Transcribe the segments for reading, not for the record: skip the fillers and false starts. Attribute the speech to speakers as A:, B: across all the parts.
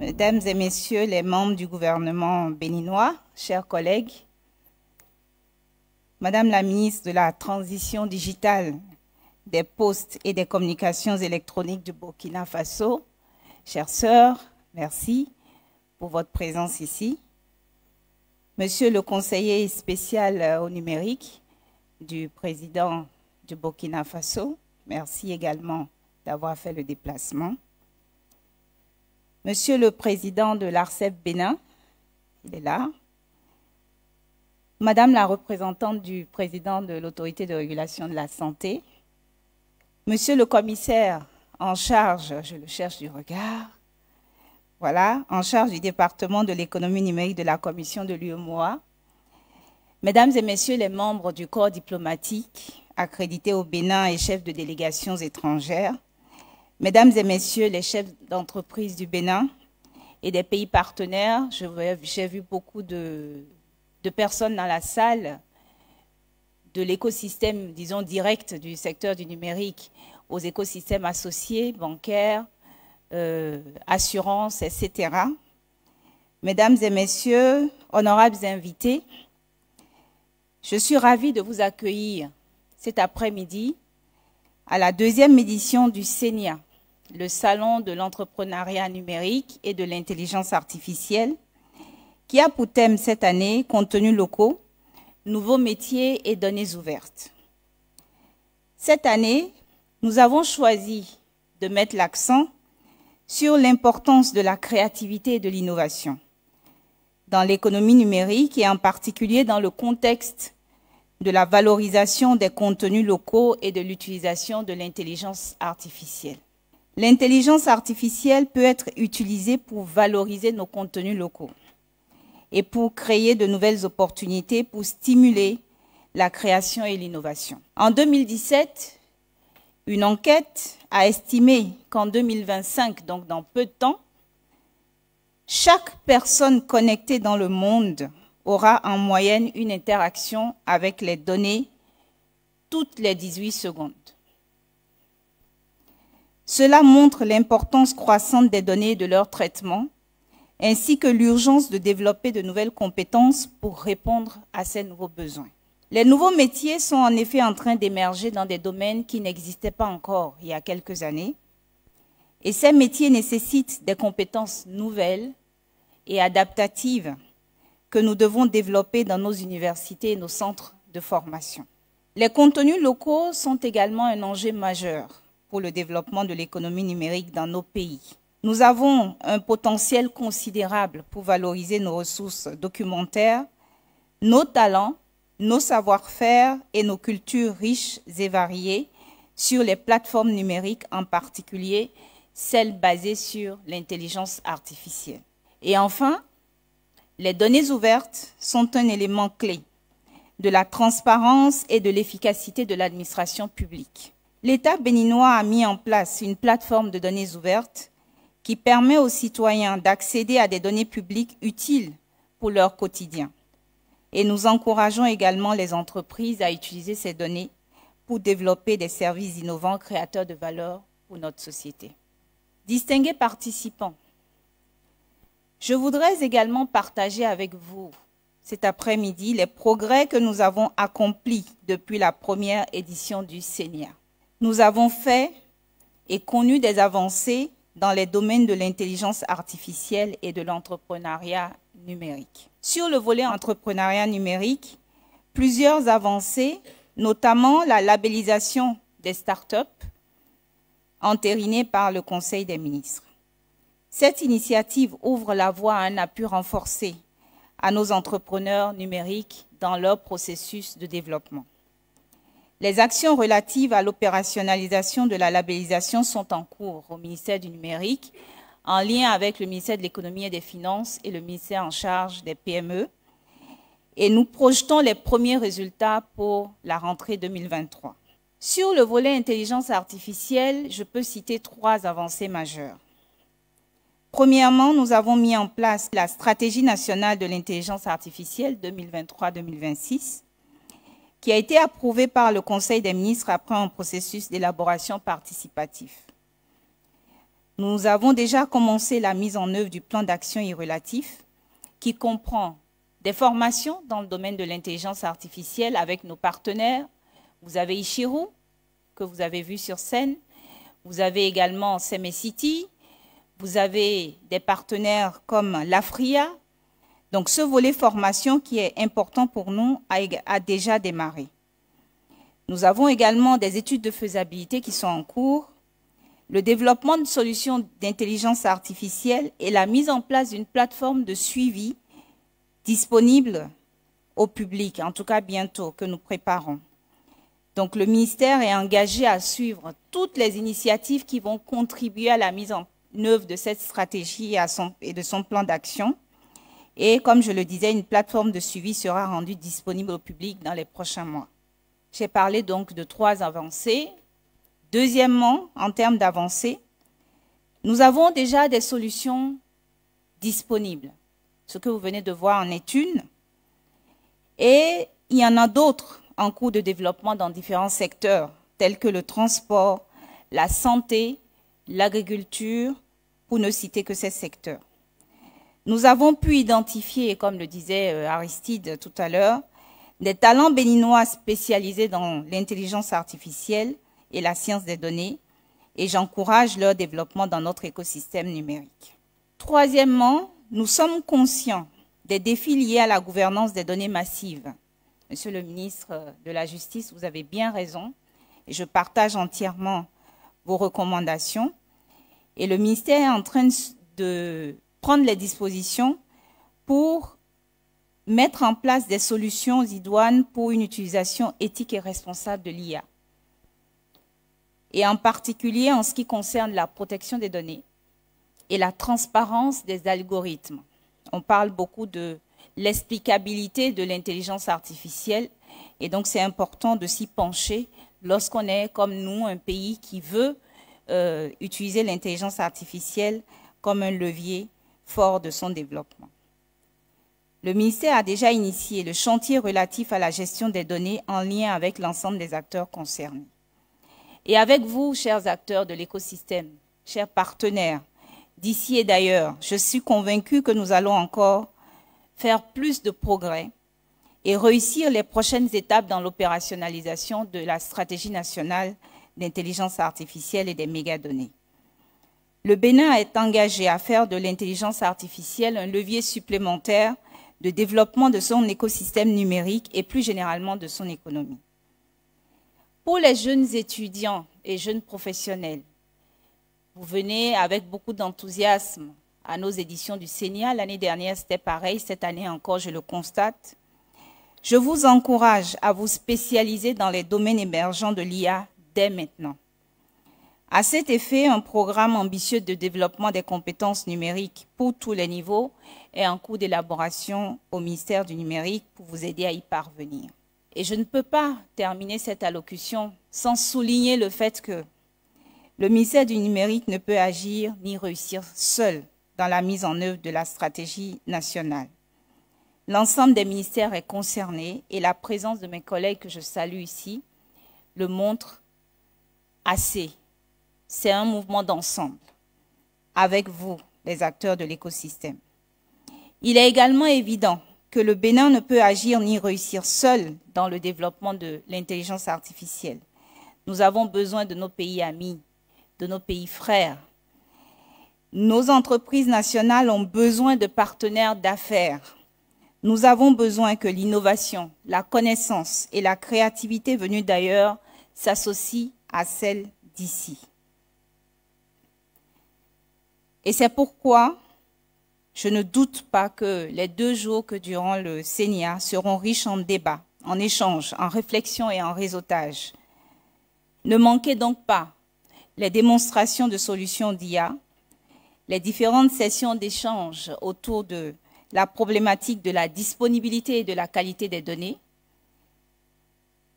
A: Mesdames et Messieurs les membres du gouvernement béninois, chers collègues, Madame la ministre de la Transition digitale, des Postes et des Communications électroniques du Burkina Faso, chères sœurs, merci pour votre présence ici. Monsieur le conseiller spécial au numérique du président du Burkina Faso, merci également d'avoir fait le déplacement. Monsieur le président de l'ARCEP Bénin, il est là. Madame la représentante du président de l'autorité de régulation de la santé. Monsieur le commissaire en charge, je le cherche du regard, voilà, en charge du département de l'économie numérique de la commission de l'UEMOA. Mesdames et messieurs les membres du corps diplomatique accrédités au Bénin et chefs de délégations étrangères, Mesdames et messieurs les chefs d'entreprise du Bénin et des pays partenaires, j'ai vu beaucoup de personnes dans la salle de l'écosystème, disons, direct du secteur du numérique aux écosystèmes associés, bancaires, assurances, etc. Mesdames et messieurs, honorables invités, je suis ravie de vous accueillir cet après-midi à la deuxième édition du CENIA, le Salon de l'entrepreneuriat numérique et de l'intelligence artificielle, qui a pour thème cette année « Contenus locaux, nouveaux métiers et données ouvertes ». Cette année, nous avons choisi de mettre l'accent sur l'importance de la créativité et de l'innovation dans l'économie numérique et en particulier dans le contexte de la valorisation des contenus locaux et de l'utilisation de l'intelligence artificielle. L'intelligence artificielle peut être utilisée pour valoriser nos contenus locaux et pour créer de nouvelles opportunités pour stimuler la création et l'innovation. En 2017, une enquête a estimé qu'en 2025, donc dans peu de temps, chaque personne connectée dans le monde aura en moyenne une interaction avec les données toutes les 18 secondes. Cela montre l'importance croissante des données et de leur traitement, ainsi que l'urgence de développer de nouvelles compétences pour répondre à ces nouveaux besoins. Les nouveaux métiers sont en effet en train d'émerger dans des domaines qui n'existaient pas encore il y a quelques années, et ces métiers nécessitent des compétences nouvelles et adaptatives que nous devons développer dans nos universités et nos centres de formation. Les contenus locaux sont également un enjeu majeur pour le développement de l'économie numérique dans nos pays. Nous avons un potentiel considérable pour valoriser nos ressources documentaires, nos talents, nos savoir-faire et nos cultures riches et variées sur les plateformes numériques, en particulier celles basées sur l'intelligence artificielle. Et enfin, les données ouvertes sont un élément clé de la transparence et de l'efficacité de l'administration publique. L'État béninois a mis en place une plateforme de données ouvertes qui permet aux citoyens d'accéder à des données publiques utiles pour leur quotidien. Et nous encourageons également les entreprises à utiliser ces données pour développer des services innovants créateurs de valeur pour notre société. Distingués participants, je voudrais également partager avec vous cet après-midi les progrès que nous avons accomplis depuis la première édition du CENIA. Nous avons fait et connu des avancées dans les domaines de l'intelligence artificielle et de l'entrepreneuriat numérique. Sur le volet entrepreneuriat numérique, plusieurs avancées, notamment la labellisation des startups entérinée par le Conseil des ministres. Cette initiative ouvre la voie à un appui renforcé à nos entrepreneurs numériques dans leur processus de développement. Les actions relatives à l'opérationnalisation de la labellisation sont en cours au ministère du Numérique, en lien avec le ministère de l'Économie et des Finances et le ministère en charge des PME. Et nous projetons les premiers résultats pour la rentrée 2023. Sur le volet intelligence artificielle, je peux citer 3 avancées majeures. Premièrement, nous avons mis en place la stratégie nationale de l'intelligence artificielle 2023-2026, qui a été approuvée par le Conseil des ministres après un processus d'élaboration participatif. Nous avons déjà commencé la mise en œuvre du plan d'action y relatif qui comprend des formations dans le domaine de l'intelligence artificielle avec nos partenaires. Vous avez Ishiru, que vous avez vu sur scène. Vous avez également Semecity. Vous avez des partenaires comme l'Afria. Donc, ce volet formation qui est important pour nous a déjà démarré. Nous avons également des études de faisabilité qui sont en cours, le développement de solutions d'intelligence artificielle et la mise en place d'une plateforme de suivi disponible au public, en tout cas bientôt, que nous préparons. Donc, le ministère est engagé à suivre toutes les initiatives qui vont contribuer à la mise en œuvre de cette stratégie et de son plan d'action. Et comme je le disais, une plateforme de suivi sera rendue disponible au public dans les prochains mois. J'ai parlé donc de 3 avancées. Deuxièmement, en termes d'avancées, nous avons déjà des solutions disponibles. Ce que vous venez de voir en est une. Et il y en a d'autres en cours de développement dans différents secteurs, tels que le transport, la santé, l'agriculture, pour ne citer que ces secteurs. Nous avons pu identifier, comme le disait Aristide tout à l'heure, des talents béninois spécialisés dans l'intelligence artificielle et la science des données, et j'encourage leur développement dans notre écosystème numérique. Troisièmement, nous sommes conscients des défis liés à la gouvernance des données massives. Monsieur le ministre de la Justice, vous avez bien raison, et je partage entièrement vos recommandations. Et le ministère est en train de prendre les dispositions pour mettre en place des solutions idoines pour une utilisation éthique et responsable de l'IA. Et en particulier en ce qui concerne la protection des données et la transparence des algorithmes. On parle beaucoup de l'explicabilité de l'intelligence artificielle et donc c'est important de s'y pencher lorsqu'on est comme nous, un pays qui veut utiliser l'intelligence artificielle comme un levier fort de son développement. Le ministère a déjà initié le chantier relatif à la gestion des données en lien avec l'ensemble des acteurs concernés. Et avec vous, chers acteurs de l'écosystème, chers partenaires, d'ici et d'ailleurs, je suis convaincue que nous allons encore faire plus de progrès et réussir les prochaines étapes dans l'opérationnalisation de la stratégie nationale d'intelligence artificielle et des mégadonnées. Le Bénin est engagé à faire de l'intelligence artificielle un levier supplémentaire de développement de son écosystème numérique et plus généralement de son économie. Pour les jeunes étudiants et jeunes professionnels, vous venez avec beaucoup d'enthousiasme à nos éditions du CENIA. L'année dernière, c'était pareil. Cette année encore, je le constate. Je vous encourage à vous spécialiser dans les domaines émergents de l'IA dès maintenant. À cet effet, un programme ambitieux de développement des compétences numériques pour tous les niveaux est en cours d'élaboration au ministère du Numérique pour vous aider à y parvenir. Et je ne peux pas terminer cette allocution sans souligner le fait que le ministère du Numérique ne peut agir ni réussir seul dans la mise en œuvre de la stratégie nationale. L'ensemble des ministères est concerné et la présence de mes collègues que je salue ici le montre assez. C'est un mouvement d'ensemble avec vous, les acteurs de l'écosystème. Il est également évident que le Bénin ne peut agir ni réussir seul dans le développement de l'intelligence artificielle. Nous avons besoin de nos pays amis, de nos pays frères. Nos entreprises nationales ont besoin de partenaires d'affaires. Nous avons besoin que l'innovation, la connaissance et la créativité venues d'ailleurs s'associent à celles d'ici. Et c'est pourquoi je ne doute pas que les 2 jours que durant le CENIA seront riches en débats, en échanges, en réflexions et en réseautage. Ne manquez donc pas les démonstrations de solutions d'IA, les différentes sessions d'échange autour de la problématique de la disponibilité et de la qualité des données,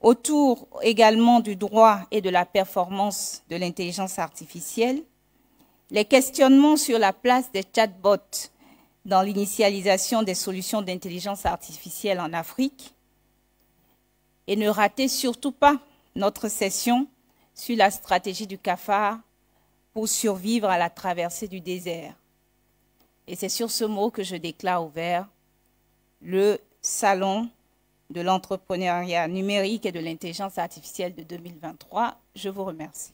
A: autour également du droit et de la performance de l'intelligence artificielle, les questionnements sur la place des chatbots dans l'initialisation des solutions d'intelligence artificielle en Afrique, et ne ratez surtout pas notre session sur la stratégie du cafard pour survivre à la traversée du désert. Et c'est sur ce mot que je déclare ouvert le Salon de l'entrepreneuriat numérique et de l'intelligence artificielle de 2023. Je vous remercie.